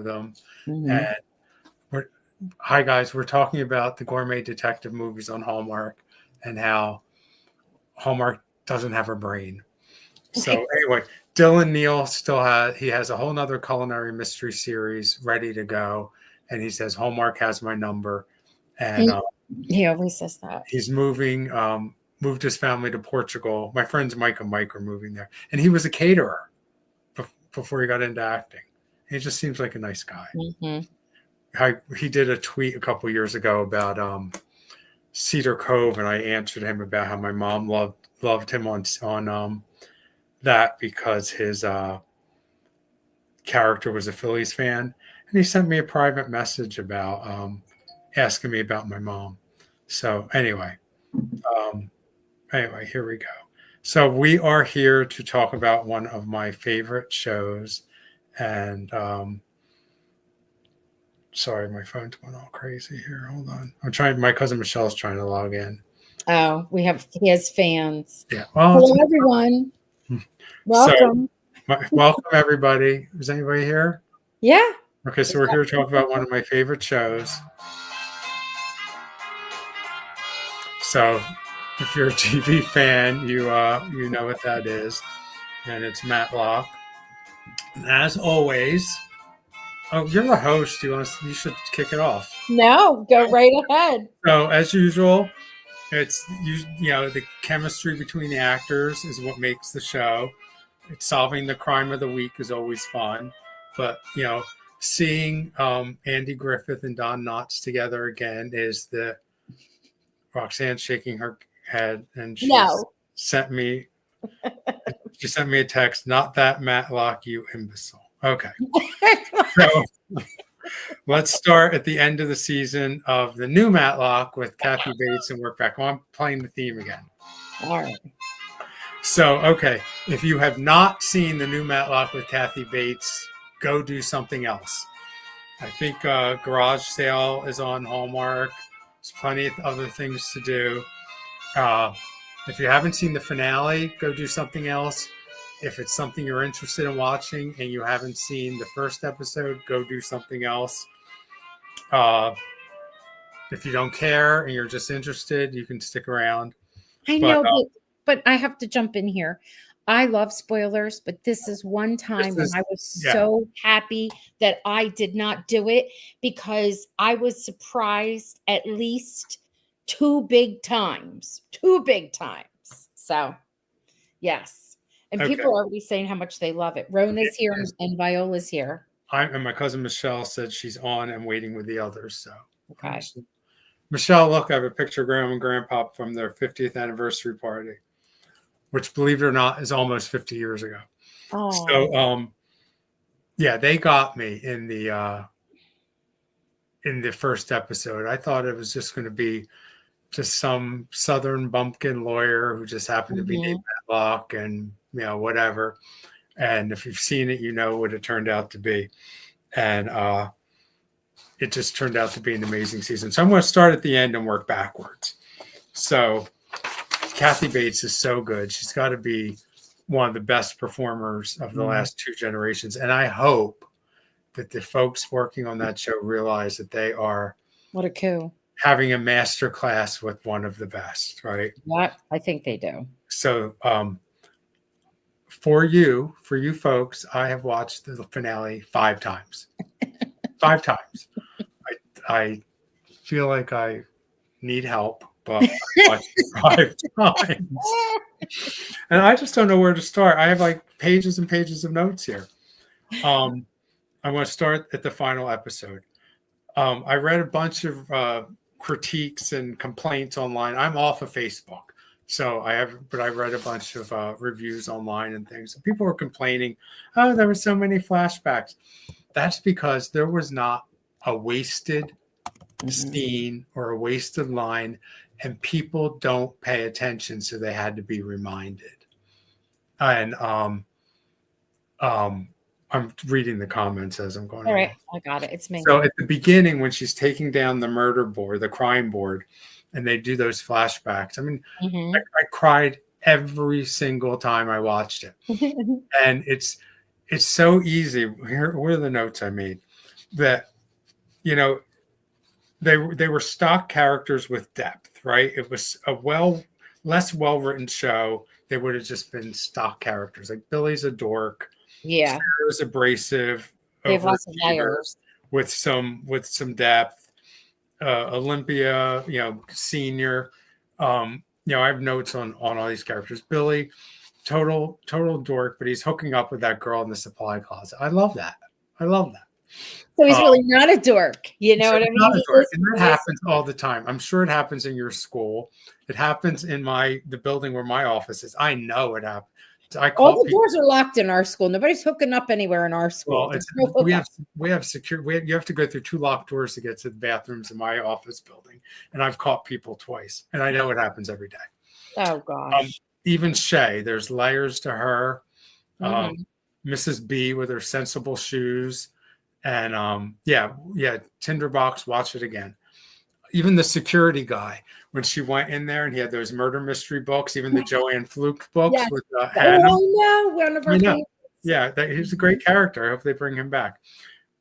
of them. Mm-hmm. And hi guys, we're talking about the gourmet detective movies on Hallmark and how Hallmark doesn't have a brain. So anyway, Dylan Neal has a whole nother culinary mystery series ready to go. And he says Hallmark has my number. And he always says that. He's moved his family to Portugal. My friends Mike and Mike are moving there. And he was a caterer before he got into acting. He just seems like a nice guy. Mm-hmm. He did a tweet a couple years ago about Cedar Cove, and I answered him about how my mom loved him on that because his character was a Phillies fan, and he sent me a private message about asking me about my mom. So anyway, here we go. So we are here to talk about one of my favorite shows, and sorry, my phone's going all crazy here. Hold on. My cousin Michelle's trying to log in. Oh, he has fans. Yeah. Well, hello, everyone. Welcome. Welcome, everybody. Is anybody here? Yeah. Okay, so we're here to talk about one of my favorite shows. So if you're a TV fan, you know what that is. And it's Matlock. And as always, oh, you're the host. You should kick it off. No, go right ahead. So as usual, it's the chemistry between the actors is what makes the show. It's solving the crime of the week is always fun, but seeing Andy Griffith and Don Knotts together again is the Roxanne shaking her head, and she sent me a text. Not that Matlock, you imbecile. Okay. So let's start at the end of the season of the new Matlock with Kathy Bates and work back. I'm playing the theme again. All right. So, okay, if you have not seen the new Matlock with Kathy Bates, go do something else. I think Garage Sale is on Hallmark. There's plenty of other things to do. If you haven't seen the finale, go do something else. If it's something you're interested in watching and you haven't seen the first episode, go do something else. If you don't care and you're just interested, you can stick around. I know, but I have to jump in here. I love spoilers, but this is one time when I was so happy that I did not do it because I was surprised at least two big times. So, yes. And people are already saying how much they love it. Rona's here and Viola's here. And my cousin Michelle said she's on and waiting with the others. So, okay. Michelle, look, I have a picture of Grandma and Grandpa from their 50th anniversary party, which, believe it or not, is almost 50 years ago. Oh. So, they got me in the first episode. I thought it was just going to be just some Southern bumpkin lawyer who just happened to be named Matlock and whatever. And if you've seen it, you know what it turned out to be. And it just turned out to be an amazing season. So I'm going to start at the end and work backwards. So Kathy Bates is so good. She's got to be one of the best performers of the last two generations. And I hope that the folks working on that show realize that they are what a coup having a master class with one of the best, right? What I think they do. So for you folks, I have watched the finale 5 times. 5 times. I feel like I need help, but I watched it 5 times. And I just don't know where to start. I have like pages and pages of notes here. I'm going to start at the final episode. I read a bunch of critiques and complaints online. I'm off of Facebook. So I read a bunch of reviews online and things. People were complaining, oh, there were so many flashbacks. That's because there was not a wasted scene or a wasted line, and people don't pay attention, so they had to be reminded. And I'm reading the comments as I'm going. All right, I got it. It's me. So at the beginning, when she's taking down the murder board, the crime board, and they do those flashbacks, I mean, I cried every single time I watched it. And it's so easy. Here are the notes I made. that, you know, they were stock characters with depth, right? It was a less well-written show. They would have just been stock characters. Like Billy's a dork. Yeah. Sarah's abrasive, They have lots of overachiever layers. with some depth. Olympia, senior. I have notes on all these characters. Billy, total dork, but he's hooking up with that girl in the supply closet. I love that. So he's really not a dork. You know what I mean? Not a dork. And that happens all the time. I'm sure it happens in your school. It happens in the building where my office is. I know it happens. All the doors are locked in our school. Nobody's hooking up anywhere in our school. Well, we have secure. You have to go through 2 locked doors to get to the bathrooms in my office building, and I've caught people twice, and I know it happens every day. Oh gosh. Even Shay, there's layers to her. Mrs. B with her sensible shoes, and Tinderbox. Watch it again. Even the security guy, when she went in there and he had those murder mystery books, even the Joanne Fluke books with Hannah. Oh no, one of our favorites. Yeah, he's a great character. I hope they bring him back.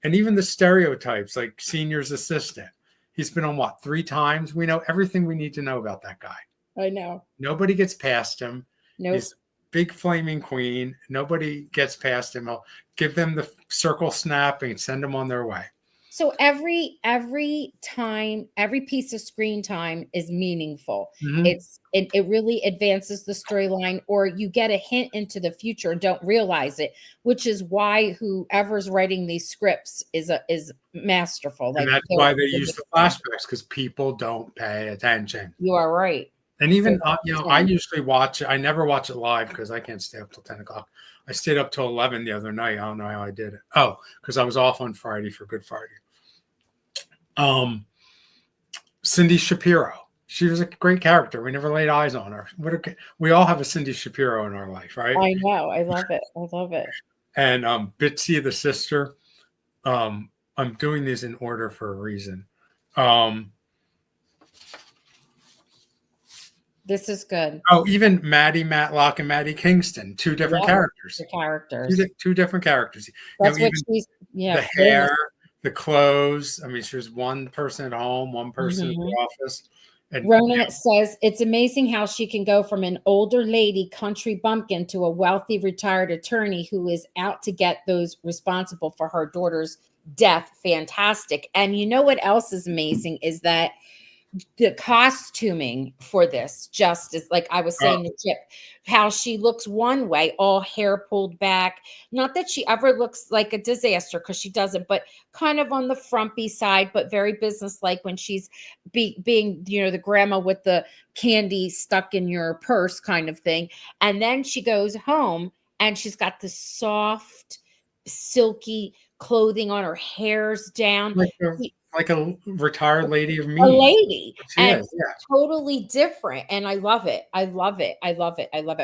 And even the stereotypes, like senior's assistant. He's been on 3 times. We know everything we need to know about that guy. I know. Nobody gets past him. Nope. He's a big flaming queen. Nobody gets past him. I'll give them the circle snap and send them on their way. So every time, every piece of screen time is meaningful. It really advances the storyline, or you get a hint into the future and don't realize it, which is why whoever's writing these scripts is masterful. And that's why they use the flashbacks, because people don't pay attention. You are right. And even I usually watch it. I never watch it live because I can't stay up till 10 o'clock. I stayed up till 11 the other night. I don't know how I did it. Oh, because I was off on Friday for Good Friday. Cindy Shapiro. She was a great character. We never laid eyes on her. We all have a Cindy Shapiro in our life, right? I know. I love it. And Bitsy, the sister. I'm doing these in order for a reason. This is good. Oh, even Maddie Matlock and Maddie Kingston, 2 different characters. Two different characters. That's what she's. Yeah. The hair, the clothes. I mean, she was one person at home, one person in the office. And Rona says it's amazing how she can go from an older lady country bumpkin to a wealthy retired attorney who is out to get those responsible for her daughter's death. Fantastic. And you know what else is amazing is that the costuming for this just is, like I was saying to Chip, how she looks one way, all hair pulled back. Not that she ever looks like a disaster, because she doesn't, but kind of on the frumpy side, but very businesslike when she's being, the grandma with the candy stuck in your purse kind of thing. And then she goes home and she's got this soft, silky clothing on, her hair's down. Like a retired lady of me. A lady. And totally different. And I love it. I love it. I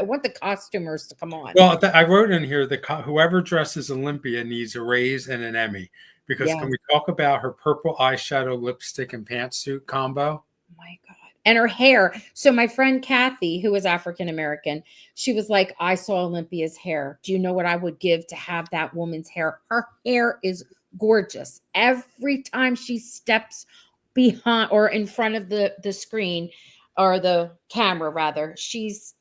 want the costumers to come on. Well, I wrote in here that whoever dresses Olympia needs a raise and an Emmy. Because can we talk about her purple eyeshadow, lipstick, and pantsuit combo? Oh my God. And her hair. So my friend Kathy, who is African-American, she was like, I saw Olympia's hair. Do you know what I would give to have that woman's hair? Her hair is gorgeous. Every time she steps behind or in front of the screen, or the camera rather, she's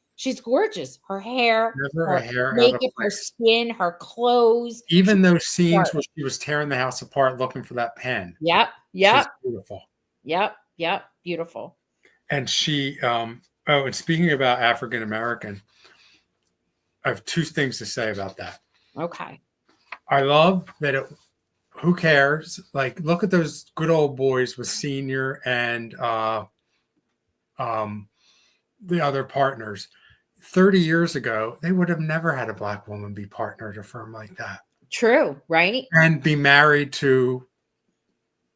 gorgeous. Her hair, her makeup, her skin, her clothes. Even those scenes where she was tearing the house apart looking for that pen. Yep. She's beautiful. Yep. Beautiful. And she and speaking about African American, I have 2 things to say about that. Okay. I love that who cares? Like, look at those good old boys with Senior and the other partners. 30 years ago, they would have never had a Black woman be partner at a firm like that. True, right? And be married to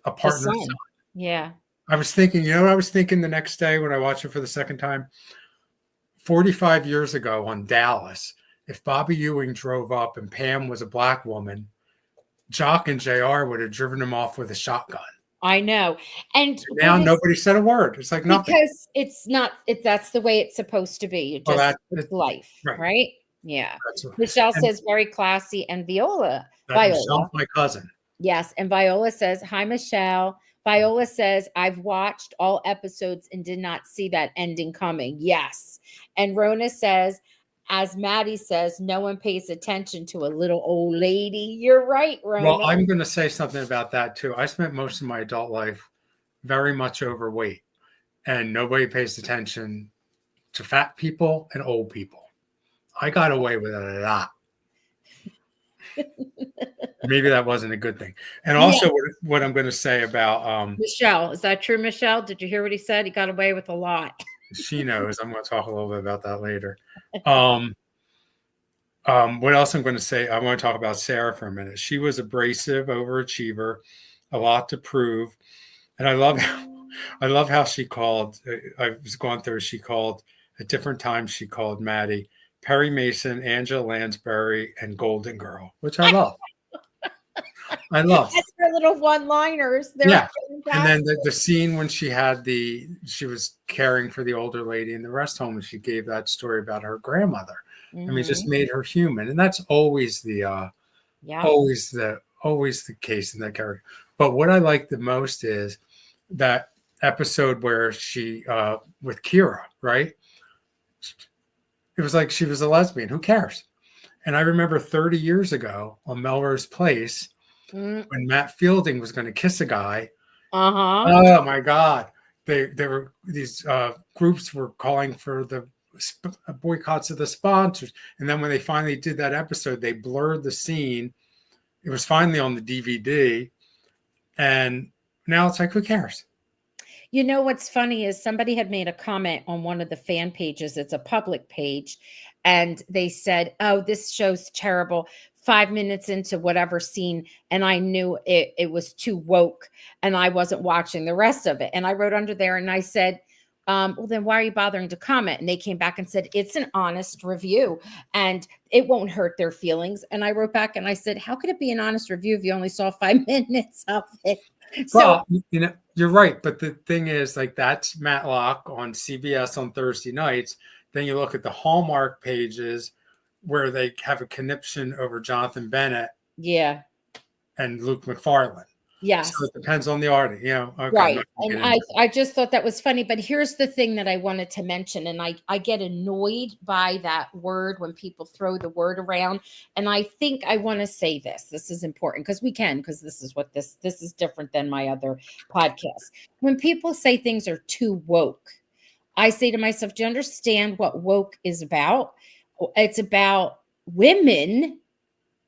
a partner's son. Yeah. I was thinking, what I was thinking the next day when I watched it for the second time? 45 years ago on Dallas, if Bobby Ewing drove up and Pam was a Black woman, Jock and JR would have driven him off with a shotgun. I know. And now nobody said a word. It's like nothing. Because that's the way it's supposed to be. It's life, right? Yeah. Michelle says very classy, and Viola. Michelle's my cousin. Yes. And Viola says, hi, Michelle. Viola says, I've watched all episodes and did not see that ending coming. Yes. And Rona says, as Maddie says, no one pays attention to a little old lady. You're right, Well, Rona. I'm going to say something about that too. I spent most of my adult life very much overweight, and nobody pays attention to fat people and old people. I got away with it a lot. Maybe that wasn't a good thing. And also, what I'm going to say about Michelle, is that true, Michelle? Did you hear what he said? He got away with a lot. She knows. I'm going to talk a little bit about that later. What else I'm going to say? I want to talk about Sarah for a minute. She was abrasive, overachiever, a lot to prove, and I love how she called. I was going through. She called at different times. She called Maddie Perry Mason, Angela Lansbury, and Golden Girl, which I love. I love. That's her little one-liners. Yeah. And then the scene when she was caring for the older lady in the rest home, and she gave that story about her grandmother. I mean, just made her human, and that's always the case in that character. But what I like the most is that episode where she with Kira, right? It was like she was a lesbian. Who cares? And I remember 30 years ago on Melrose Place when Matt Fielding was going to kiss a guy. Oh my God! These groups were calling for the boycotts of the sponsors, and then when they finally did that episode, they blurred the scene. It was finally on the DVD, and now it's like, who cares? You know what's funny is somebody had made a comment on one of the fan pages. It's a public page, and they said, "Oh, this show's terrible." 5 minutes into whatever scene, and I knew it was too woke, and I wasn't watching the rest of it. And I wrote under there, and I said, well, then why are you bothering to comment? And they came back and said, it's an honest review and it won't hurt their feelings. And I wrote back and I said, how could it be an honest review if you only saw 5 minutes of it? Well, you're right. But the thing is, like, that's Matlock on CBS on Thursday nights. Then you look at the Hallmark pages where they have a conniption over Jonathan Bennett. Yeah. And Luke McFarlane. Yes. So it depends on the artist, Okay, right. And I just thought that was funny. But here's the thing that I wanted to mention. And I get annoyed by that word when people throw the word around. And I think I want to say this. This is important because we can, because this is what this is different than my other podcasts. When people say things are too woke, I say to myself, do you understand what woke is about? It's about women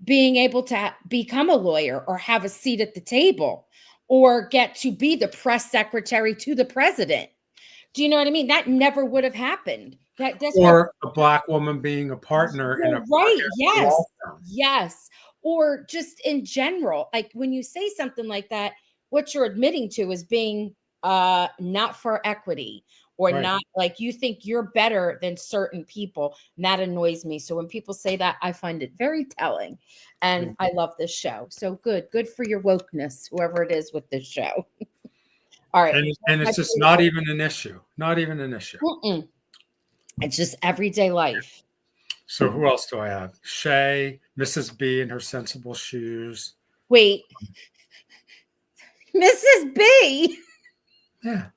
being able to become a lawyer or have a seat at the table or get to be the press secretary to the president. Do you know what I mean? That never would have happened. Or a black woman being a partner in a right. Yes. Or just in general, like when you say something like that, what you're admitting to is being not for equity or not, like you think you're better than certain people. And that annoys me. So when people say that, I find it very telling. And I love this show. So good for your wokeness, whoever it is with this show. All right. And it's just not even an issue. Not even an issue. It's just everyday life. So who else do I have? Shay, Mrs. B in her sensible shoes. Wait. Mrs. B? Yeah.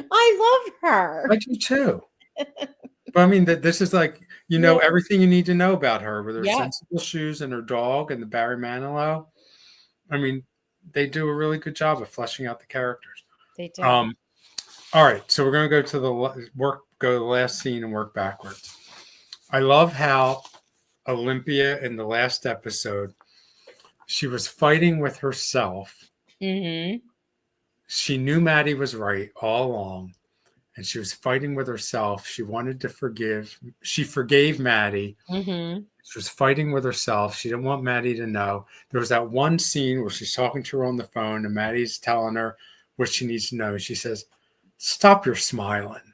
I love her. I do too. But I mean, this is like, everything you need to know about her with her sensible shoes and her dog and the Barry Manilow. I mean, they do a really good job of fleshing out the characters. They do. All right. So we're going to go to the last scene and work backwards. I love how Olympia in the last episode, she was fighting with herself. Mm-hmm. She knew Maddie was right all along, and she was fighting with herself. She wanted to forgive. She forgave Maddie. Mm-hmm. She was fighting with herself. She didn't want Maddie to know. There was that one scene where she's talking to her on the phone, and Maddie's telling her what she needs to know. She says, "Stop your smiling."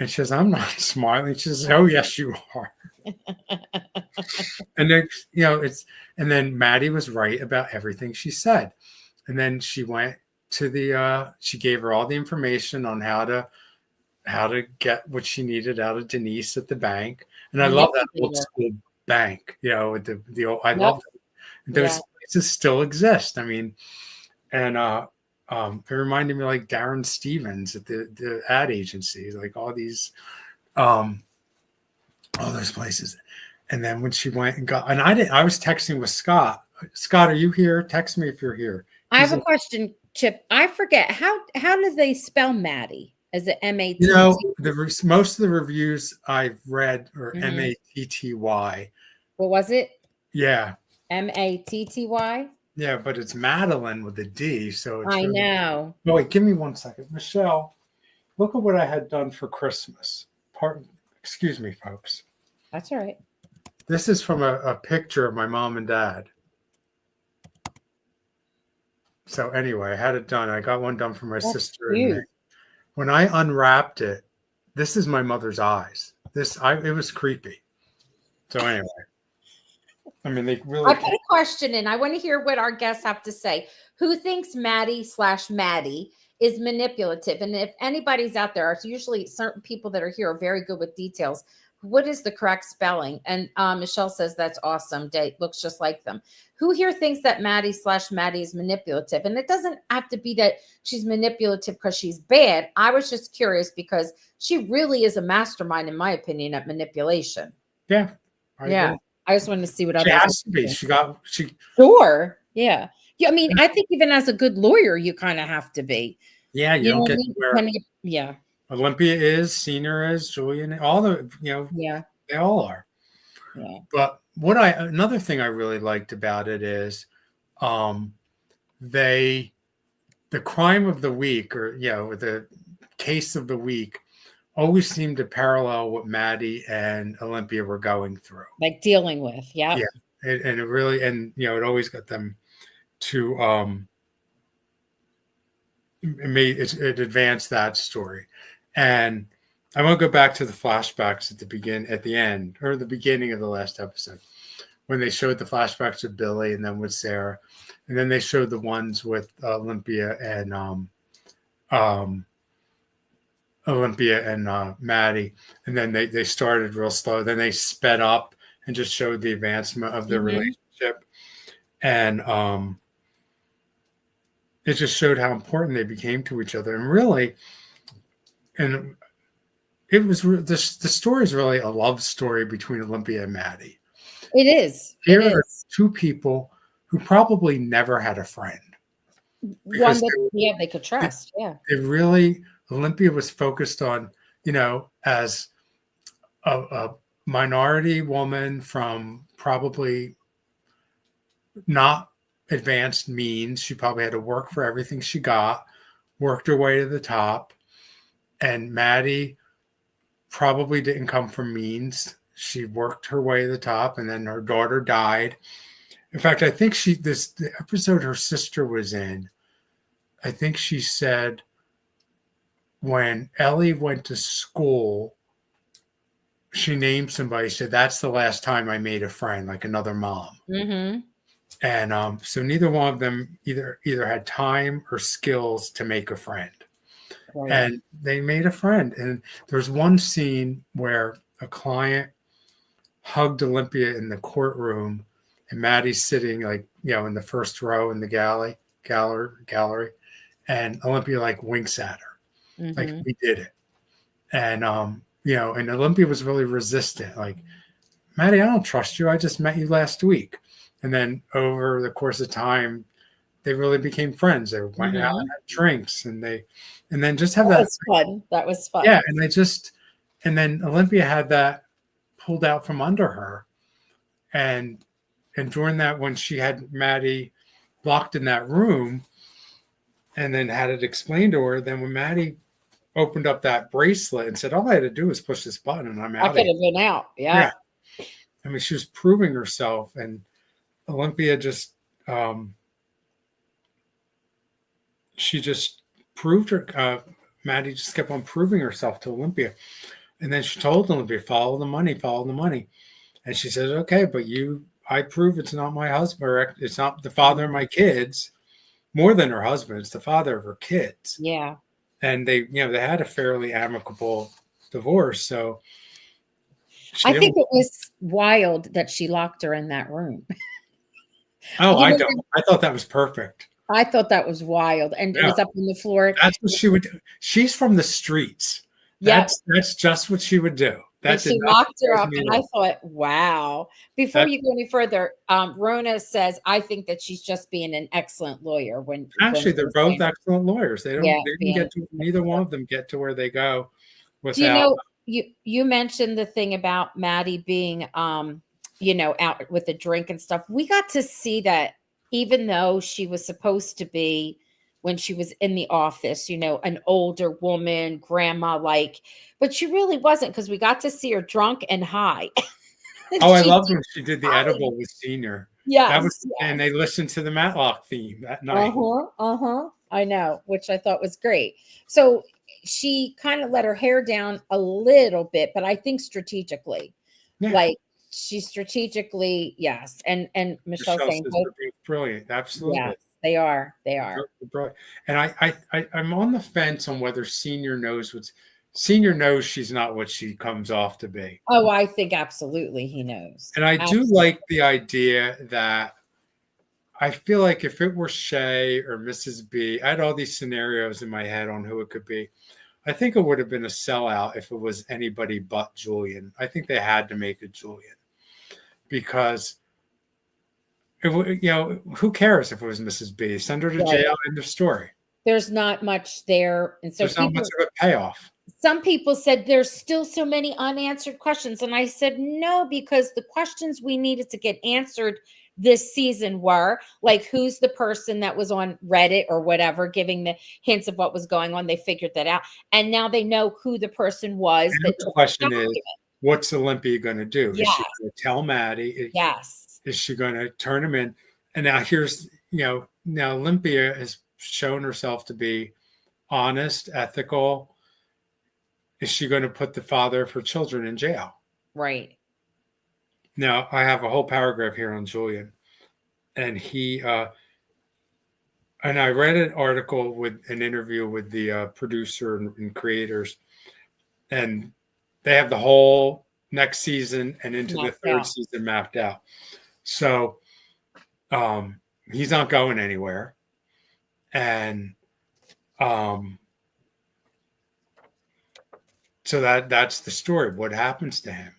And she says, "I'm not smiling." She says, "Oh, yes, you are." And then, and then Maddie was right about everything she said. And then she went to she gave her all the information on how to get what she needed out of Denise at the bank. And I love that old school bank, with the old, I love it. Those places still exist. I mean, and it reminded me like Darren Stevens at the ad agency, like all those places. And then when she went and got, and I was texting with Scott. Scott, are you here? Text me if you're here. I have a question, Chip. I forget how do they spell Maddie? Is it M-A-T-T? You know, most of the reviews I've read are Mhm. Matty. What was it? Yeah. Matty? Yeah, but it's Madeline with a D. So it's I really, know. oh, wait, give me 1 second. Michelle, look at what I had done for Christmas. Excuse me, folks. That's all right. This is from a picture of my mom and dad. So anyway, I had it done. I got one done for my sister and me. When I unwrapped it, this is my mother's eyes. It was creepy. So anyway, I mean, they really. I put a question in. I want to hear what our guests have to say. Who thinks Maddie is manipulative? And if anybody's out there, it's usually certain people that are here are very good with details. What is the correct spelling? And Michelle says that's awesome. Date looks just like them. Who here thinks that Maddie is manipulative? And it doesn't have to be that she's manipulative because she's bad. I was just curious because she really is a mastermind, in my opinion, at manipulation. Yeah. Yeah. I just wanted to see what others. She has to be. Sure. Yeah. Yeah. I mean, I think even as a good lawyer, you kind of have to be. Yeah. You don't get where. Yeah. Olympia is, Senior is, Julian, all the, yeah, they all are. Yeah. But another thing I really liked about it is the crime of the week, or, the case of the week always seemed to parallel what Maddie and Olympia were going through. Like dealing with. Yeah. Yeah. And it really, it always got them to, it advanced that story. And I want to go back to the flashbacks at the end, or the beginning of the last episode, when they showed the flashbacks with Billy and then with Sarah, and then they showed the ones with Olympia and Maddie, and then they started real slow. Then they sped up and just showed the advancement of their relationship, and it just showed how important they became to each other, and really. And it was the story is really a love story between Olympia and Maddie. It is. Here are two people who probably never had a friend. One that they could trust. Yeah. Olympia was focused on, as a minority woman from probably not advanced means. She probably had to work for everything she got, worked her way to the top. And Maddie probably didn't come from means. She worked her way to the top, and then her daughter died. In fact, I think the episode her sister was in, I think she said when Ellie went to school, she named somebody, said, that's the last time I made a friend, like another mom. Mm-hmm. And so neither one of them either had time or skills to make a friend. Right. And they made a friend. And there's one scene where a client hugged Olympia in the courtroom, and Maddie's sitting in the first row in the gallery, and Olympia winks at her, like, we did it. And and Olympia was really resistant, like, Maddie, I don't trust you. I just met you last week. And then over the course of time, they really became friends. They went out and had drinks, and then just have that. That was fun. Yeah. And then Olympia had that pulled out from under her. And during that, when she had Maddie locked in that room and then had it explained to her, then when Maddie opened up that bracelet and said, all I had to do was push this button and I'm out. I could have been out. Yeah. I mean, she was proving herself, and Olympia just, she just proved her. Maddie just kept on proving herself to Olympia. And then she told Olympia, follow the money. And she said, okay, but I prove it's not my husband, or it's not the father of my kids, more than her husband. It's the father of her kids. Yeah. And they had a fairly amicable divorce. So I think it was wild that she locked her in that room. Oh, I know, don't. I thought that was perfect. I thought that was wild, and it Yeah, was up on the floor. that's what she would do. She's from the streets. Yep. That's just what she would do. And That did she not locked her surprise up, me and at I all. thought, wow. Before That you go any further, Rona says, I think that she's just being an excellent lawyer when actually, they're she's both saying, excellent lawyers. yeah, They didn't being. get to, neither one of them get to where they go Do you without. know you mentioned the thing about Maddie being out with the drink and stuff. We got to see that even though she was supposed to be when she was in the office, an older woman, grandma like, but she really wasn't because we got to see her drunk and high. Oh, I She loved when she did the edible with Senior. That was, Yes, and yes. they listened to the Matlock theme that night. Uh-huh, uh-huh. I know, which I thought was great. So she kind of let her hair down a little bit, but I think strategically. Yeah, Like she strategically, yes. And Michelle Michelle saying says both, they're both brilliant. yes, Absolutely. they are. They They're are. brilliant. And I'm on the fence on whether Senior knows she's not what she comes off to be. Oh, I think absolutely he knows. And I do Absolutely. like the idea that I feel like if it were Shay or Mrs. B, I had all these scenarios in my head on who it could be. I think it would have been a sellout if it was anybody but Julian. I think they had to make it Julian because who cares if it was Mrs. B? Send her to Right. jail. End of story. There's not much there. And so There's not much of a payoff. some people said there's still so many unanswered questions. And I said, no, because the questions we needed to get answered this season were like, who's the person that was on Reddit or whatever, giving the hints of what was going on. They figured that out. And now they know who the person was And that the took question the is, document. what's Olympia going to do? Is she Yes. going to tell Maddie? Yes. Is she going to turn him in? And now now Olympia has shown herself to be honest, ethical. Is she going to put the father of her children in jail? Right. Now, I have a whole paragraph here on Julian. And and I read an article with an interview with the producer and creators, and they have the whole next season and into the third season mapped out. So he's not going anywhere. And so that's the story. What happens to him?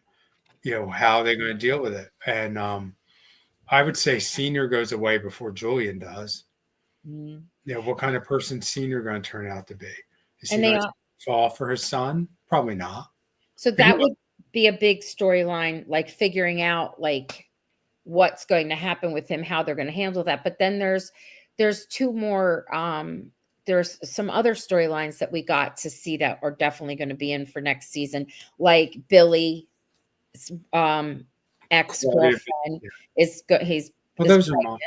How are they going to deal with it? And I would say Senior goes away before Julian does. Mm. What kind of person Senior going to turn out to be? Is And he going to fall for his son? Probably not. So that would be a big storyline, like figuring out like what's going to happen with him, how they're going to handle that. But then there's two more there's some other storylines that we got to see that are definitely going to be in for next season, like Billy's ex-girlfriend is he's well, those are not.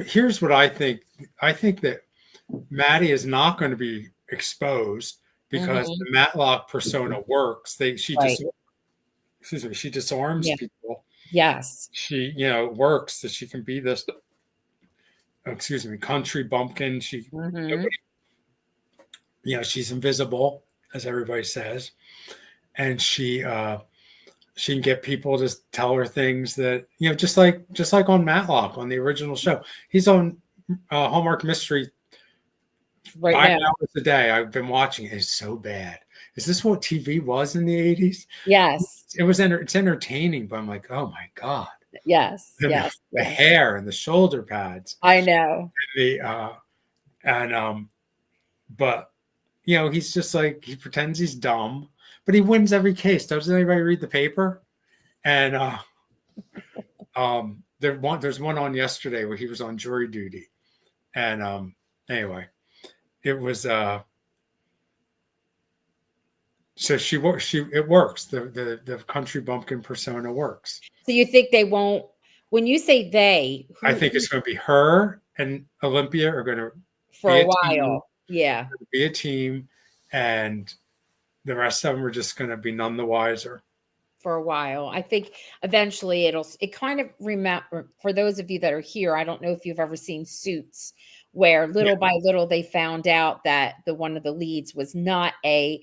Here's what I think. I think that Maddie is not going to be exposed because the Matlock persona works. She disarms people. Yes. She, works that she can be this, country bumpkin. She, she's invisible, as everybody says. And she can get people to tell her things that, just like on Matlock, on the original show. He's on Hallmark Mystery 5 hours a day. I've been watching it. It's so bad. Is this what TV was in the 80s? Yes. It's entertaining, but I'm like, oh my God. Yes. The hair and the shoulder pads. I know. But he's just like, he pretends he's dumb, but he wins every case. Doesn't anybody read the paper? And there's one on yesterday where he was on jury duty. And anyway, it was so it works. The country bumpkin persona works. So you think they won't, when you say they, I think it's going to be her and Olympia are going to for a while. Yeah. Be a team, and the rest of them are just going to be none the wiser. For a while. I think eventually it kind of remember, for those of you that are here, I don't know if you've ever seen Suits, where little by little they found out that one of the leads was not a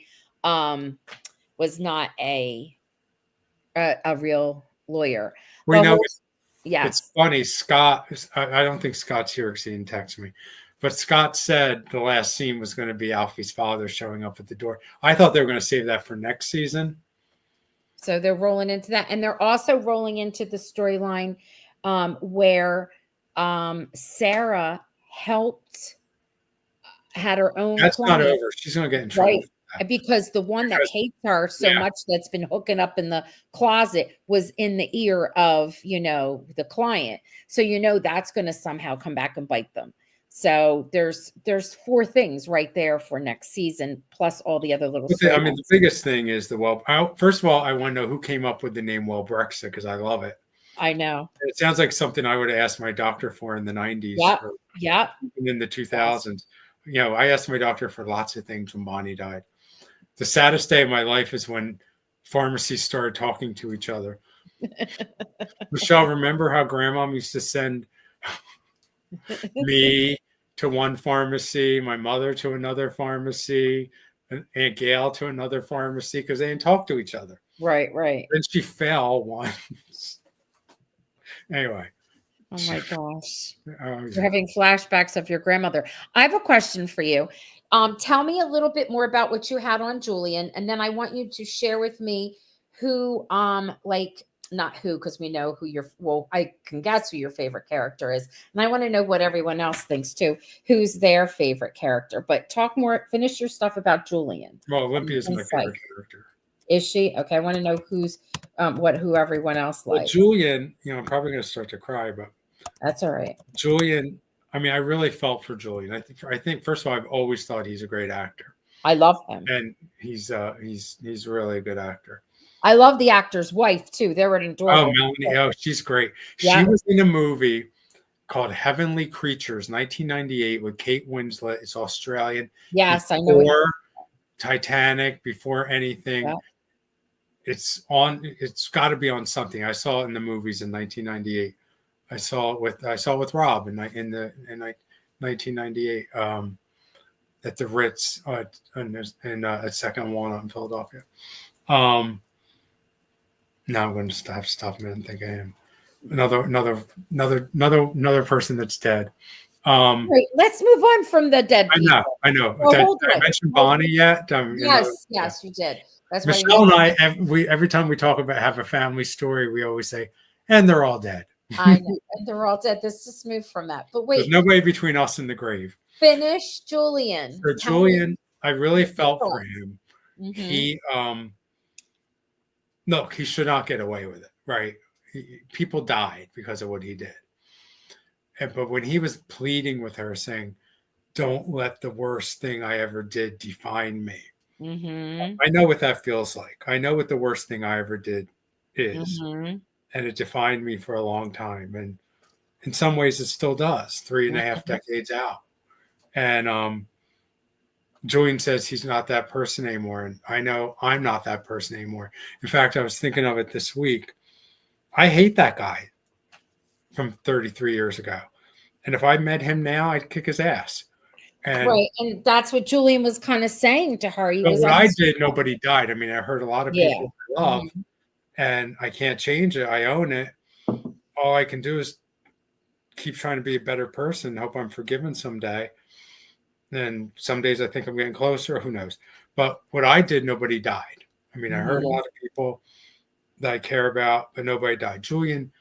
real lawyer. We know It's Yes. funny. Scott, I don't think Scott's here because he didn't text me, but Scott said the last scene was going to be Alfie's father showing up at the door. I thought they were going to save that for next season. So they're rolling into that. And they're also rolling into the storyline where Sarah helped, had her own That's not client. over. She's going to get in trouble. Right. Because the one that hates her so much that's been hooking up in the closet was in the ear of, the client. So, that's going to somehow come back and bite them. So there's 4 things right there for next season, plus all the other little I mean, the biggest thing is first of all, I want to know who came up with the name Wellbrexit because I love it. I know. It sounds like something I would have asked my doctor for in the 90s. Yeah. In the 2000s. I asked my doctor for lots of things when Bonnie died. The saddest day of my life is when pharmacies started talking to each other. Michelle, remember how Grandma used to send me to one pharmacy, my mother to another pharmacy, and Aunt Gail to another pharmacy because they didn't talk to each other. Right. Then she fell once. Anyway. Oh my gosh. You're having flashbacks of your grandmother. I have a question for you. Tell me a little bit more about what you had on Julian, and then I want you to share with me who, not who, because we know who I can guess who your favorite character is. And I want to know what everyone else thinks too, who's their favorite character. But finish your stuff about Julian. Well, Olympia is my favorite character. Is she? Okay, I want to know who everyone else likes. Julian, I'm probably going to start to cry, but that's all right. Julian, I mean, I really felt for Julian. I think first of all, I've always thought he's a great actor. I love him, and he's really a good actor. I love the actor's wife too. They're an adorable. Oh, Melanie! Oh, she's great. Yeah. She was in a movie called Heavenly Creatures, 1998, with Kate Winslet. It's Australian. Yes, I know. Before Titanic, before anything. Yeah. It's got to be on something. I saw it in the movies in 1998. I saw it with Rob in 1998 at the Ritz at Second Walnut in Philadelphia. Now I'm going to have to stop a minute and think of him. Another person that's dead. Right, let's move on from the dead people. I know. Did I mention Bonnie yet? Yes, you did. That's Michelle and I, every time we have a family story, we always say, and they're all dead. I know, and they're all dead. Let's just move from that. But wait. There's nobody between us and the grave. Finish Julian. For Julian, I really felt for him. Mm-hmm. He should not get away with it, right? People died because of what he did. But when he was pleading with her, saying, don't let the worst thing I ever did define me. Mm-hmm. I know what that feels like. I know what the worst thing I ever did is. Mm-hmm. And it defined me for a long time. And in some ways it still does, 3.5 decades out. And Julian says he's not that person anymore. And I know I'm not that person anymore. In fact, I was thinking of it this week. I hate that guy from 33 years ago. And if I met him now, I'd kick his ass. Right. And that's what Julian was kind of saying to her. I did, nobody died. I mean, I heard a lot of people I love, and I can't change it. I own it. All I can do is keep trying to be a better person, hope I'm forgiven someday. And some days I think I'm getting closer, who knows. But what I did, nobody died. I mean, I heard a lot of people that I care about, but nobody died. Julian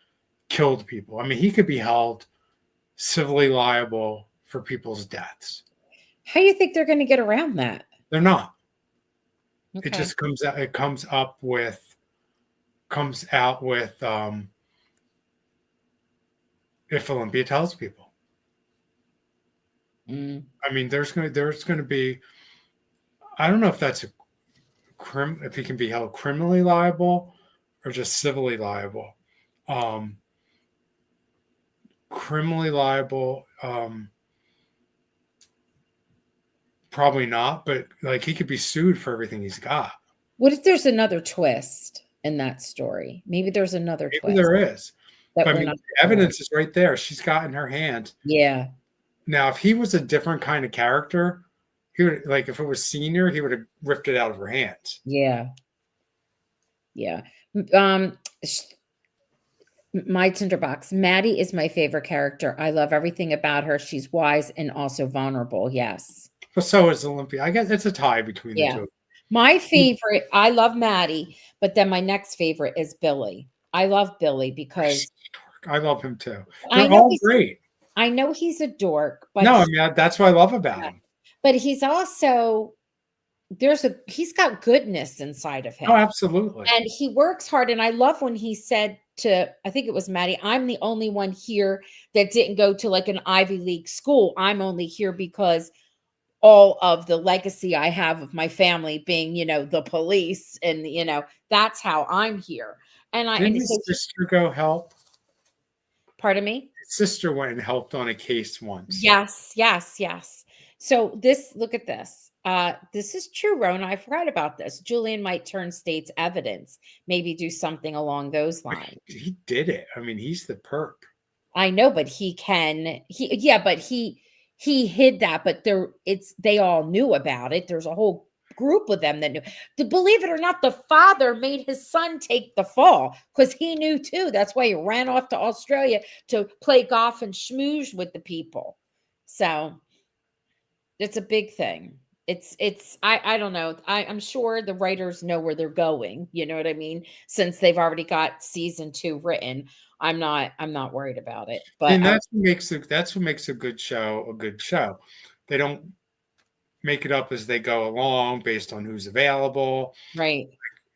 killed people. I mean, he could be held civilly liable for people's deaths. How do you think they're going to get around that? They're not. Okay. It just comes out. It comes out with if Olympia tells people. I mean, there's going to be. I don't know if that's if he can be held criminally liable or just civilly liable. Criminally liable. Probably not, but like he could be sued for everything he's got. What if there's another twist in that story? Maybe there's another twist. There is. But I mean, the evidence is right there. She's got in her hand. Yeah. Now, if he was a different kind of character, he would, like, if it was Senior, he would have ripped it out of her hands. Yeah. Yeah. My tinderbox. Maddie is my favorite character. I love everything about her. She's wise and also vulnerable. Yes. Well, so is Olympia. I guess it's a tie between the Yeah. two. My favorite, I love Maddie, but then my next favorite is Billy. I love Billy because I love him too. I They're know all he's great. I know he's a dork, No, I mean that's what I love about him. but he's also he's got goodness inside of Oh, him. absolutely. And he works hard. And I love when he said to, I think it was Maddie, I'm the only one here that didn't go to like an Ivy League school. I'm only here because all of the legacy I have of my family being, the police and, that's how I'm here. Didn't And so, his sister go help? pardon me? His sister went and helped on a case once. Yes, yes, yes. So look at this. This is true, Rona. I forgot about this. Julian might turn state's evidence, maybe do something along those lines. He did it. I mean, he's the perp. I know, but he hid that, but they all knew about it. There's a whole group of them that knew. To believe it or not, the father made his son take the fall because he knew too. That's why he ran off to Australia to play golf and schmooze with the people. So it's a big thing. I don't know. I'm sure the writers know where they're going. You know what I mean? Since they've already got season 2 written, I'm not worried about it. But And that's what makes a good show a good show. They don't make it up as they go along based on who's available. right.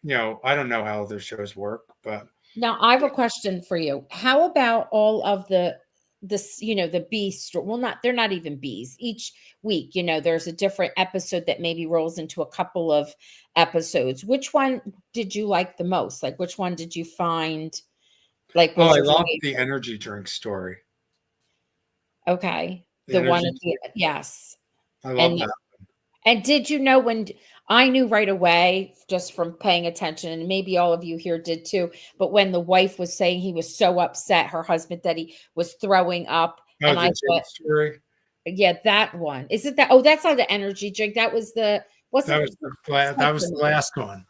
I don't know how other shows work, but Now I have a question for you. How about all of the bees? Well, they're not even bees. Each week, there's a different episode that maybe rolls into a couple of episodes. Which one did you like the most? Like, which one did you find like was I your love favorite? the energy drink story. Okay. The The one energy yes. I love And that. and did you know when I knew right away just from paying attention, and maybe all of you here did too, but when the wife was saying he was so upset, her husband, that he was throwing up, Oh, and the I gin thought, story. yeah, that one. Is it that? Oh, that's not the energy drink. That was That was the last one.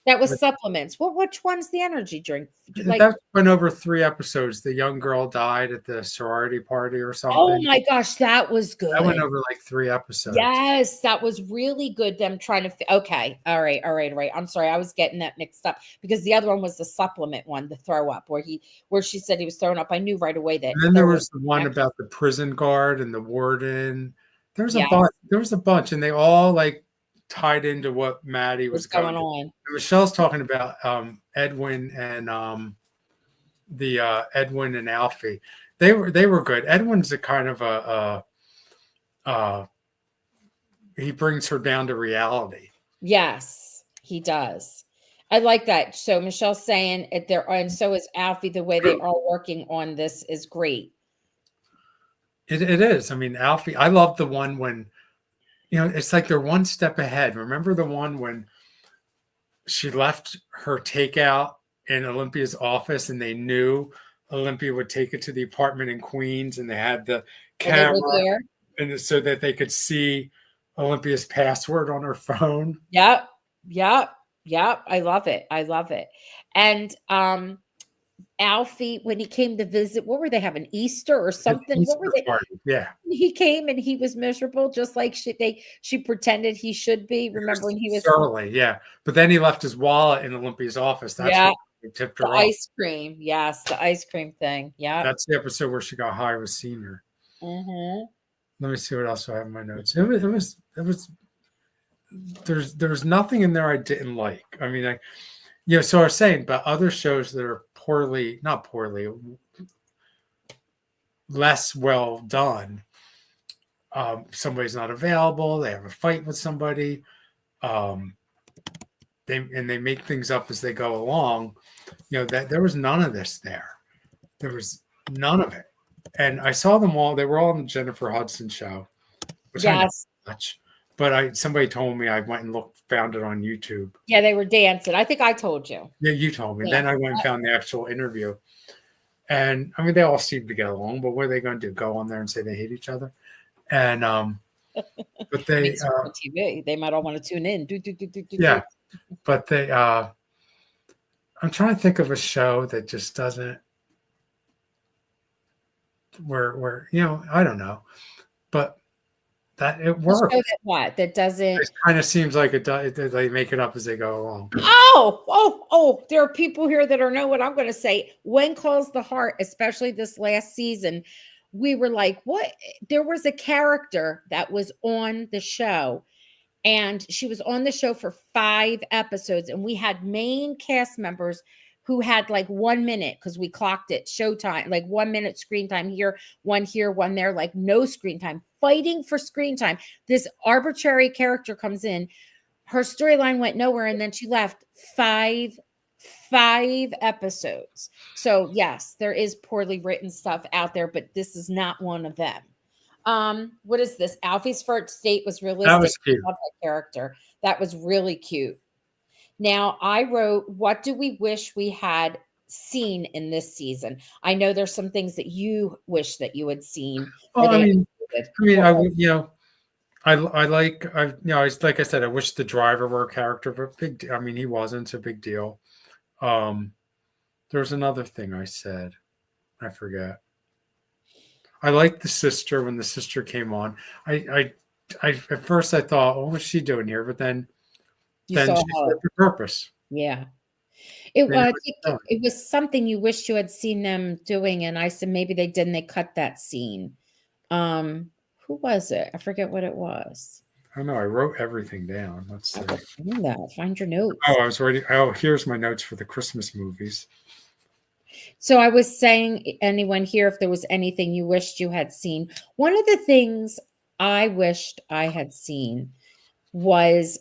that was supplements. Well, which one's the energy drink? Like, That went over 3 episodes. The young girl died at the sorority party or oh something. my gosh, that was good. That went over like 3 episodes. Yes, that was really good. Them trying to okay, all right. I'm sorry, I was getting that mixed up because the other one was the supplement one, the throw up, where she said he was throwing up. I knew right away that. And then there was the one about the prison guard and the warden. There was a bunch. There was a bunch, and they all like tied into what Maddie was going on. And Michelle's talking about Edwin and Edwin and Alfie. They were good. Edwin's a kind of he brings her down to reality. Yes, he does. I like that. So Michelle's saying it there, and so is Alfie. The way they are working on this is great. It is. I mean, Alfie. I love the one when it's like they're one step ahead. Remember the one when she left her takeout in Olympia's office, and they knew Olympia would take it to the apartment in Queens, and they had the camera, and so that they could see Olympia's password on her phone. Yep. I love it. And Alfie, when he came to visit, what were they having, Easter or something? Easter what were they? Party. Yeah. He came and he was miserable, just like she pretended he should be. Remember when he was surly, yeah. But then he left his wallet in Olympia's office. That's what tipped her off. Ice cream. Yes, the ice cream thing. Yeah. That's the episode where she got high with Senior. Mm-hmm. Let me see what else I have in my notes. It was there's nothing in there I didn't like. I mean, so I was saying about other shows that are not poorly, less well done. Somebody's not available. They have a fight with somebody. They make things up as they go along. That there was none of this there. There was none of it. And I saw them all. They were all on the Jennifer Hudson show, which I didn't watch. But somebody told me I went and found it on YouTube. Yeah, they were dancing. I think I told you. Yeah, you told me. Yeah. Then I went and found the actual interview. And I mean, they all seem to get along, but what are they going to do? Go on there and say they hate each other? And but they TV. They might all want to tune in. Yeah, but they I'm trying to think of a show that just doesn't where I don't know, but that it A show works. that what? That doesn't. It kind of seems like it does. They make it up as they go along. Oh! There are people here that know what I'm going to say. When Calls the Heart, especially this last season, we were like, what? There was a character that was on the show, and she was on the show for 5 episodes, and we had main cast members who had like 1 minute because we clocked it showtime, like 1 minute screen time here, one there, like no screen time, fighting for screen time. This arbitrary character comes in, her storyline went nowhere, and then she left. Five episodes. So yes, there is poorly written stuff out there, but this is not one of them. What is this? Alfie's first date was realistic. That was cute. I love that character. That was really cute. Now I wrote, what do we wish we had seen in this season? I know there's some things that you wish that you had seen. Well, I would, I like like I said, I wish the driver were a character, but he wasn't. It's a big deal. There was another thing I said, I forget. I liked the sister when the sister came on. I at first I thought, what was she doing here? But then she served the purpose. Yeah. It was something you wished you had seen them doing, and I said maybe they didn't. They cut that scene. Who was it? I forget what it was. I don't know. I wrote everything down. Let's see. Find your notes. Oh, I was ready. Oh, here's my notes for the Christmas movies. So I was saying, anyone here, if there was anything you wished you had seen. One of the things I wished I had seen was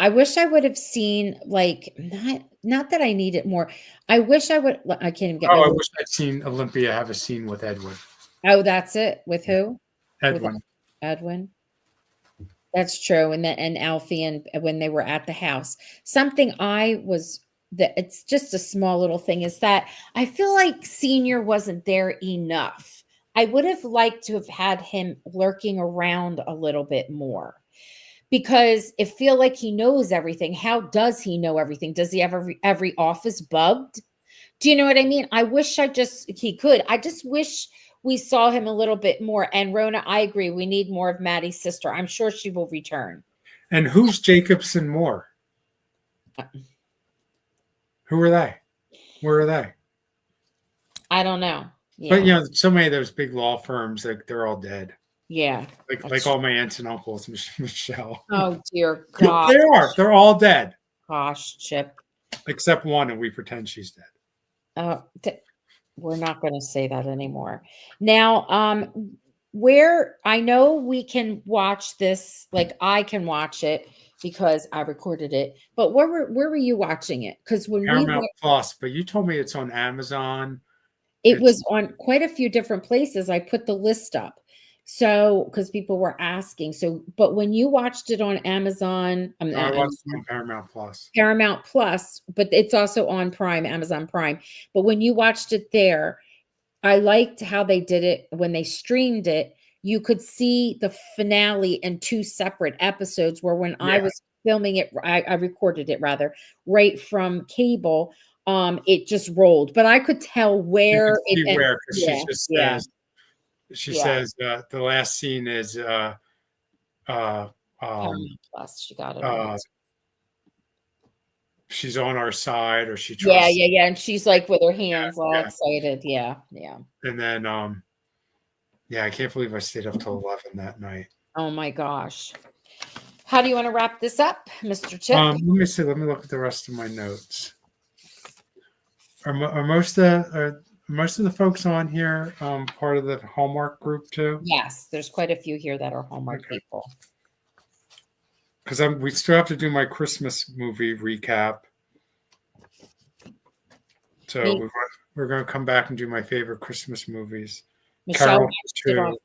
I wish I would have seen, like, not that I need it more. I wish I would. I can't even get. I wish I'd seen Olympia have a scene with Edwin. Oh, that's it. With who? Edwin. With Edwin. That's true. And Alfie, and when they were at the house, something it's just a small little thing, is that I feel like Senior wasn't there enough. I would have liked to have had him lurking around a little bit more, because it feel like he knows everything. How does he know everything? Does he have every office bugged? Do you know what I mean? I wish he could. I just wish we saw him a little bit more. And Rona, I agree. We need more of Maddie's sister. I'm sure she will return. And who's Jacobson Moore? Who are they? Where are they? I don't know. Yeah. But so many of those big law firms, like, they're all dead. Yeah. Like all my aunts and uncles, Michelle. Oh dear God. They are. They're all dead. Gosh, Chip. Except one, and we pretend she's dead. We're not going to say that anymore. Now, where I know we can watch this, like I can watch it because I recorded it. But where were you watching it? Because when Paramount Plus, but you told me it's on Amazon. It was on quite a few different places. I put the list up. So, because people were asking. So, but when you watched it on Amazon, I watched it on Paramount Plus, but it's also on Prime, Amazon Prime. But when you watched it there, I liked how they did it when they streamed it. You could see the finale in 2 separate episodes, where when I was filming it, I recorded it rather right from cable. It just rolled, but I could tell where it ended. She just says, she says the last scene is Paramount Plus. She got it. She's on our side, or she trusts. Yeah. And she's like with her hands all excited. Yeah. And then I can't believe I stayed up till 11 that night. Oh my gosh. How do you want to wrap this up, Mr. Chip? Let me see. Let me look at the rest of my notes. Are most of the folks on here part of the Hallmark group too? Yes, there's quite a few here that are Hallmark people. Because we still have to do my Christmas movie recap. So we're going to come back and do my favorite Christmas movies. Michelle watched it on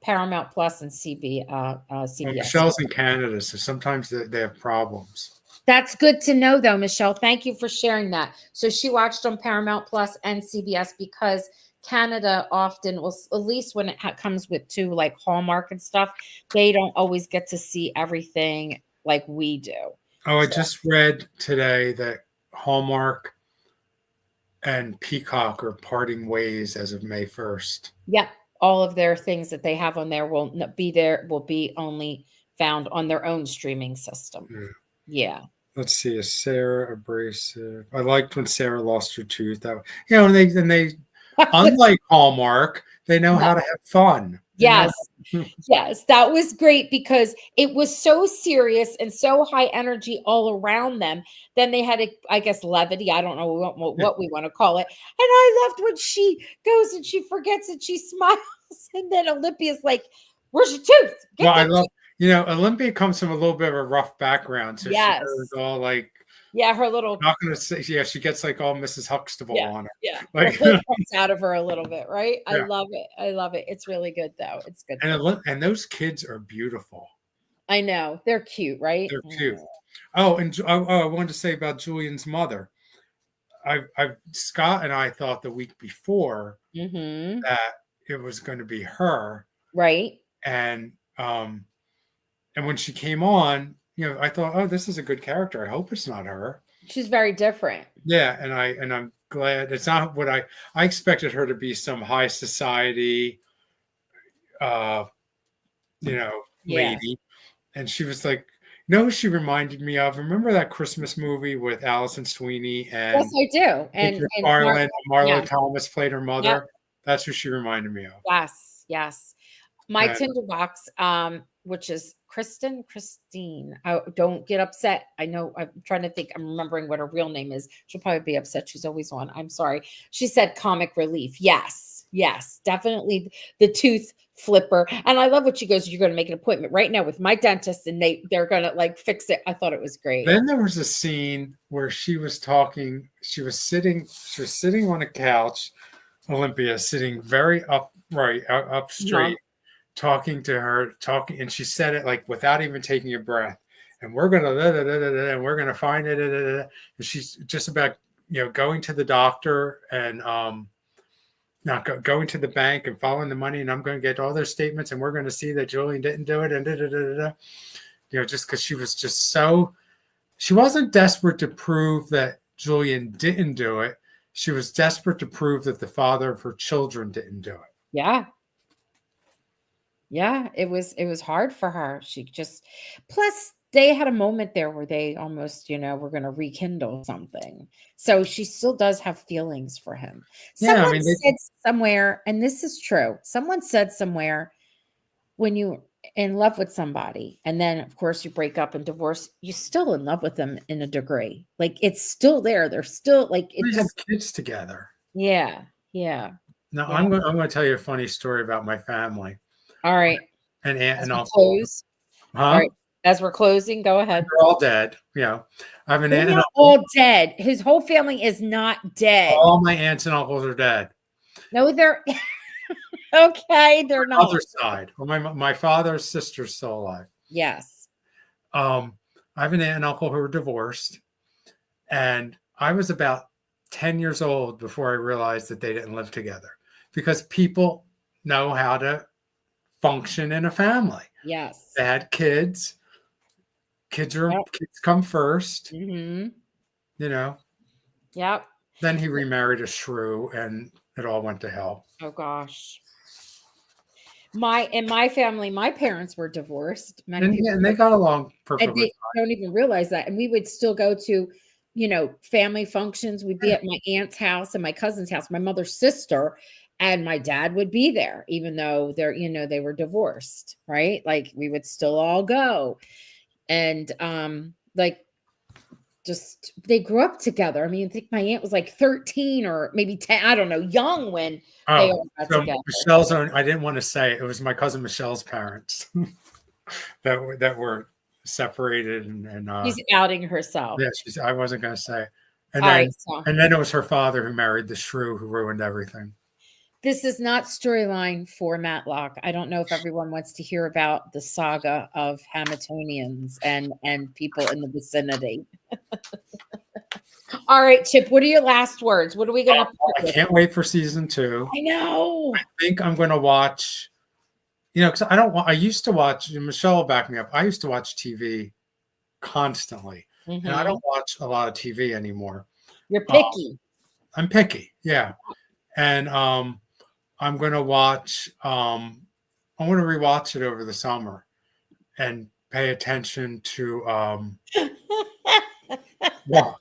Paramount Plus and CBS. Well, Michelle's in Canada, so sometimes they have problems. That's good to know, though, Michelle. Thank you for sharing that. So she watched on Paramount Plus and CBS, because Canada often will, at least when it comes with like Hallmark and stuff, they don't always get to see everything like we do. I just read today that Hallmark and Peacock are parting ways as of May 1st. Yep. All of their things that they have on there will not be there, will be only found on their own streaming system. Yeah. Let's see, is Sarah abrasive? I liked when Sarah lost her tooth. That, you know, and they unlike Hallmark, they know how to have fun. Yes. Yes, that was great because it was so serious and so high energy all around them. Then they had, I guess, levity. I don't know what we want to call it. And I loved when she goes and she forgets and she smiles. And then Olympia's like, "Where's your tooth?" Well, I love, you know, Olympia comes from a little bit of a rough background. So yes. she was all like, yeah, her little, not going to say, yeah, she gets like all Mrs. Huxtable on her. Yeah. Like, comes out of her a little bit, right? Yeah. I love it. I love it. It's really good, though. It's good. And those kids are beautiful. I know. They're cute, right? They're cute. Oh, and I wanted to say about Julian's mother. Scott and I thought the week before that it was going to be her. Right. And when she came on, you know, I thought, oh, this is a good character. I hope it's not her. She's very different. Yeah, and I'm glad it's not what I expected her to be, some high society lady. And she was like, no, she reminded me of, remember that Christmas movie with Allison Sweeney and yes, I do. And Marlo Thomas played her mother. Yep. That's who she reminded me of. Yes. My tinderbox, which is Christine. Don't get upset. I know I'm trying to think. I'm remembering what her real name is. She'll probably be upset. She's always on. I'm sorry. She said comic relief. Yes, definitely the tooth flipper. And I love what she goes, you're going to make an appointment right now with my dentist and they're going to like fix it. I thought it was great. Then there was a scene where she was talking. She was sitting on a couch. Olympia sitting very upright, up straight. Talking to her, and she said it like without even taking a breath. And we're gonna and we're gonna find it. And she's just about, you know, going to the doctor and not going to the bank and following the money. And I'm going to get all their statements, and we're going to see that Julian didn't do it. And you know, just because she was just so, she wasn't desperate to prove that Julian didn't do it. She was desperate to prove that the father of her children didn't do it. Yeah, it was hard for her. She just, plus they had a moment there where they almost, you know, were going to rekindle something. So she still does have feelings for him. Someone said somewhere, and this is true. Someone said somewhere, when you're in love with somebody and then of course you break up and divorce, you're still in love with them in a degree. Like it's still there. They're still like, we have kids together. Yeah. Now I'm going to tell you a funny story about my family. All right. And aunt and uncle. Close. All right. As we're closing, go ahead. They're all dead. You know, I have an aunt and uncle. All dead. His whole family is not dead. All my aunts and uncles are dead. No, they're okay. They're not. Other side. Well, my father's sister's still alive. Yes. I have an aunt and uncle who were divorced, and I was about 10 years old before I realized that they didn't live together, because people know how to function in a family. Yes. They had kids. Kids come first. Mm-hmm. You know. Yep. Then he remarried a shrew, and it all went to hell. Oh gosh. In my family, my parents were divorced. And they got along perfectly. And they don't even realize that. And we would still go to, you know, family functions. We'd be at my aunt's house and my cousin's house, my mother's sister, and my dad would be there, even though they were divorced, right? Like we would still all go. And just they grew up together. I mean, I think my aunt was like 13 or maybe 10, I don't know, young when they all got together. Michelle's own, I didn't want to say it was my cousin Michelle's parents that were separated and she's outing herself. Yeah, I wasn't going to say. And then it was her father who married the shrew who ruined everything. This is not storyline for Matlock. I don't know if everyone wants to hear about the saga of Hamiltonians and people in the vicinity. All right, Chip, what are your last words? What are we going to I can't wait for season 2. I know. I think I'm going to watch, because I used to watch, Michelle will back me up. I used to watch TV constantly. Mm-hmm. And I don't watch a lot of TV anymore. You're picky. I'm picky. Yeah. And I'm going to watch, I'm going to rewatch it over the summer and pay attention to, yeah.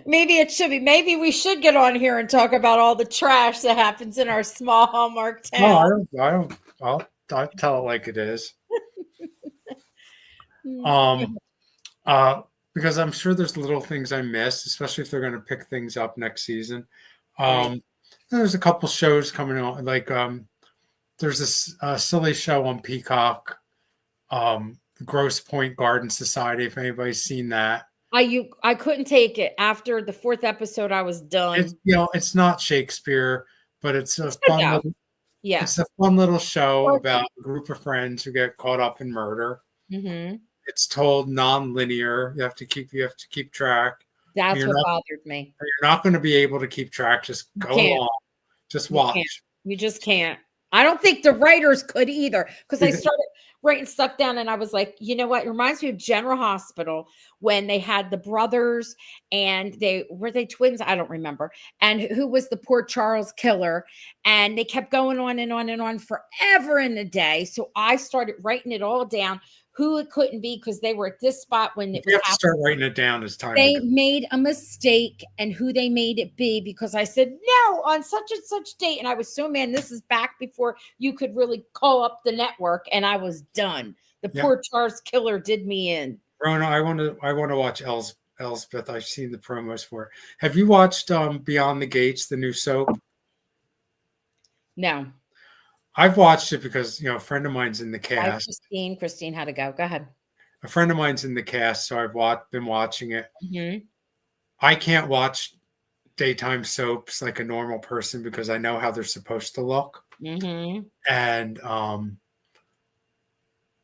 Maybe it should be. Maybe we should get on here and talk about all the trash that happens in our small Hallmark No, town. I'll tell it like it is. Mm. Because I'm sure there's little things I missed, especially if they're going to pick things up next season. Right. There's a couple shows coming on, like there's this silly show on Peacock, Grosse Point Garden Society. If anybody's seen that, I couldn't take it. After the 4th episode, I was done. It's not Shakespeare, but it's a Good though. Yeah. It's a fun little show about a group of friends who get caught up in murder. Mm-hmm. It's told non-linear. You have to keep track. That's what bothered me. You're not going to be able to keep track. Just go along. Just watch. You just can't. I don't think the writers could either, because I started writing stuff down and I was like, you know what? It reminds me of General Hospital when they had the brothers and were they twins? I don't remember. And who was the poor Charles killer? And they kept going on and on and on forever in a day. So I started writing it all down. Who it couldn't be, because they were at this spot when it was have to start writing it down as time. They made a mistake, and who they made it be, because I said no on such and such date, and I was so mad. This is back before you could really call up the network, and I was done. The poor Charles killer did me in. Rona, I want to watch Elsbeth. I've seen the promos for it. Have you watched Beyond the Gates, the new soap? No. I've watched it because, a friend of mine's in the cast. Christine had to go. Go ahead. A friend of mine's in the cast, so I've been watching it. Mm-hmm. I can't watch daytime soaps like a normal person because I know how they're supposed to look. Mm-hmm. And all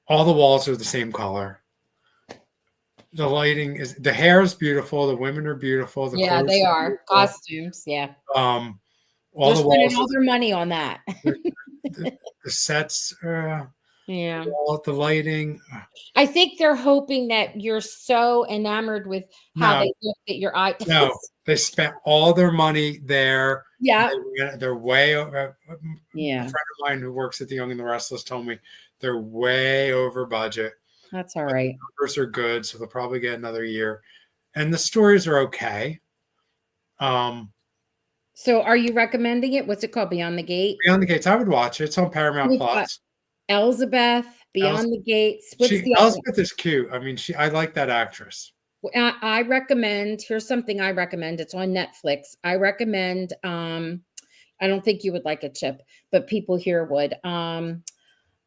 the walls are the same color. The lighting the hair is beautiful. The women are beautiful. The they are costumes. Yeah. They're spending all their money on that. the sets, the lighting. I think they're hoping that you're so enamored with how they look that your eye. No, they spent all their money there. Yeah, they're way over. Yeah, a friend of mine who works at the Young and the Restless told me they're way over budget. That's all right. The numbers are good, so they'll probably get another year, and the stories are okay. So are you recommending it? What's it called? Beyond the Gate? Beyond the Gates. I would watch it. It's on Paramount Plus. Elizabeth, Beyond the Gates. Elizabeth is cute. I mean, I like that actress. I recommend, here's something I recommend. It's on Netflix. I recommend, I don't think you would like it, Chip, but people here would.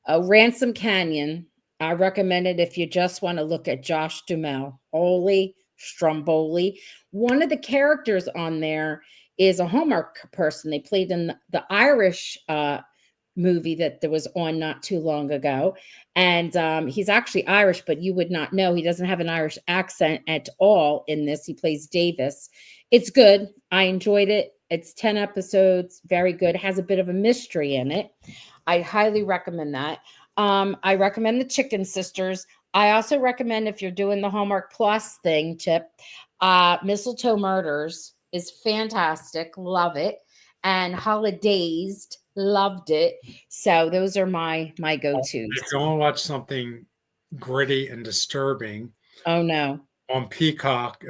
Ransom Canyon. I recommend it if you just want to look at Josh Duhamel. Holy Stromboli. One of the characters on there is a Hallmark person. They played in the Irish movie that there was on not too long ago. And he's actually Irish, but you would not know. He doesn't have an Irish accent at all in this. He plays Davis. It's good. I enjoyed it. It's 10 episodes. Very good. It has a bit of a mystery in it. I highly recommend that. I recommend the Chicken Sisters. I also recommend, if you're doing the Hallmark Plus thing, Chip, Mistletoe Murders is fantastic. Love it. And Holidays, loved it. So those are my go-tos. If you want to watch something gritty and disturbing, oh no, on Peacock,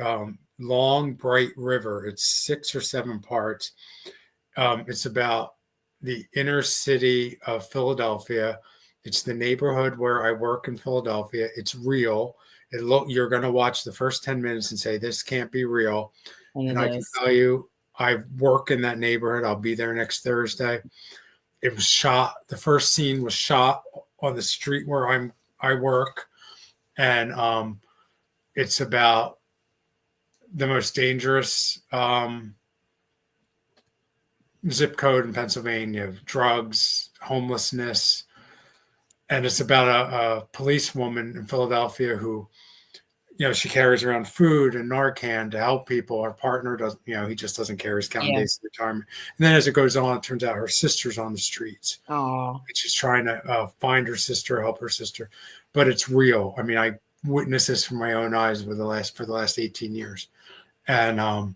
Long Bright River. It's 6 or 7 parts. It's about the inner city of Philadelphia. It's the neighborhood where I work in Philadelphia. It's real. You're going to watch the first 10 minutes and say, this can't be real. And I can tell you, I work in that neighborhood. I'll be there next Thursday. It was shot. The first scene was shot on the street where I work. And it's about the most dangerous zip code in Pennsylvania, drugs, homelessness. And it's about a policewoman in Philadelphia who, she carries around food and Narcan to help people. Her partner doesn't, he just doesn't care. He's counting days of retirement. And then as it goes on, it turns out her sister's on the streets. Oh, and she's trying to find her sister, help her sister. But it's real. I mean, I witnessed this from my own eyes for the last 18 years. And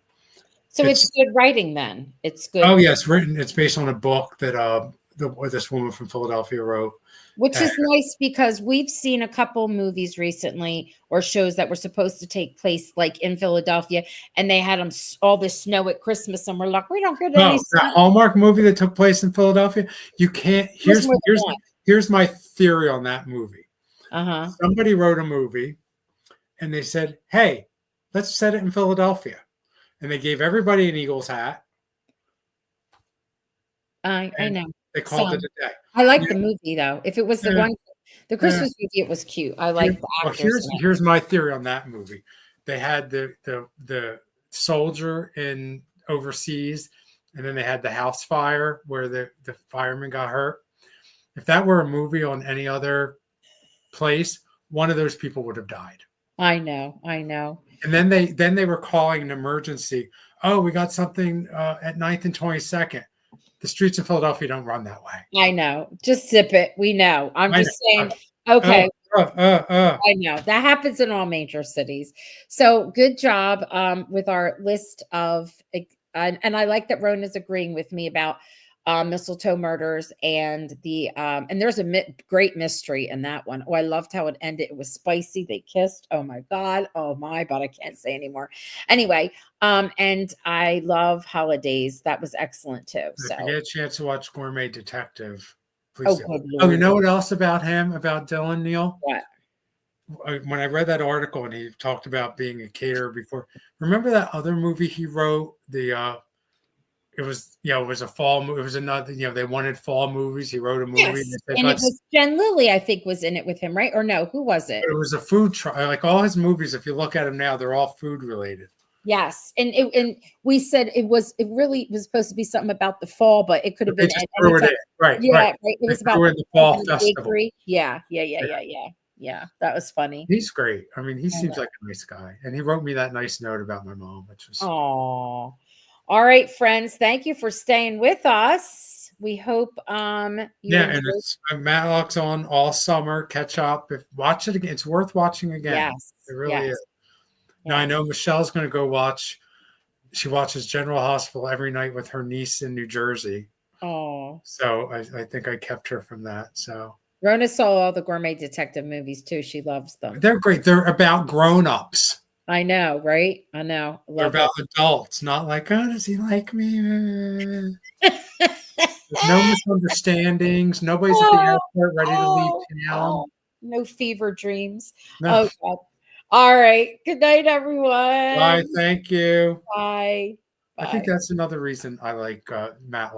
So it's good writing then. It's good. Oh yes, written. It's based on a book that this woman from Philadelphia wrote. Which is nice because we've seen a couple movies recently or shows that were supposed to take place like in Philadelphia, and they had them all this snow at Christmas, and we're like, we don't get any. That Hallmark movie that took place in Philadelphia. You can't. Here's my theory on that movie. Somebody wrote a movie, and they said, "Hey, let's set it in Philadelphia," and they gave everybody an Eagles hat. I know. They called it a day. I like the movie though. If it was the Christmas movie, it was cute. I like the actors. Here's my theory on that movie. They had the soldier in overseas, and then they had the house fire where the fireman got hurt. If that were a movie on any other place, one of those people would have died. I know. And then they were calling an emergency. Oh, we got something at 9th and 22nd. The streets of Philadelphia don't run that way. I know. Just sip it. We know. I'm just saying. Okay. I know that happens in all major cities. So good job with our list of, and I like that Rona's agreeing with me about mistletoe murders and and there's a great mystery in that one. Oh, I loved how it ended. It was spicy. They kissed. Oh my God. Oh my, but I can't say anymore. Anyway, and I love Holidays. That was excellent too. So if you get a chance to watch Gourmet Detective, please do. You know what else about him, about Dylan, Neil? What? When I read that article and he talked about being a caterer before, remember that other movie he wrote? It was a fall movie. It was another, they wanted fall movies. He wrote a movie. Yes. And it was Jen Lilly, I think, was in it with him, right? Or no, who was it? It was a food truck. Like all his movies, if you look at them now, they're all food related. Yes. And we said it really was supposed to be something about the fall, but it could have been right. Yeah, right. It was about the fall festival. Yeah. That was funny. He's great. I mean, he seems like a nice guy. And he wrote me that nice note about my mom, which was all right, friends. Thank you for staying with us. We hope and it's Matlock's on all summer. Catch up. Watch it again. It's worth watching again. Yes. It really is. Now I know Michelle's going to go watch. She watches General Hospital every night with her niece in New Jersey. Oh. So I think I kept her from that. So Rona saw all the Gourmet Detective movies too. She loves them. They're great. They're about grown-ups. I know, right? I know. They're about adults, not like, oh, does he like me? There's no misunderstandings. Nobody's at the airport ready to leave town. No fever dreams. No. Oh, God. All right. Good night, everyone. Bye. Thank you. Bye. I think that's another reason I like Matlock.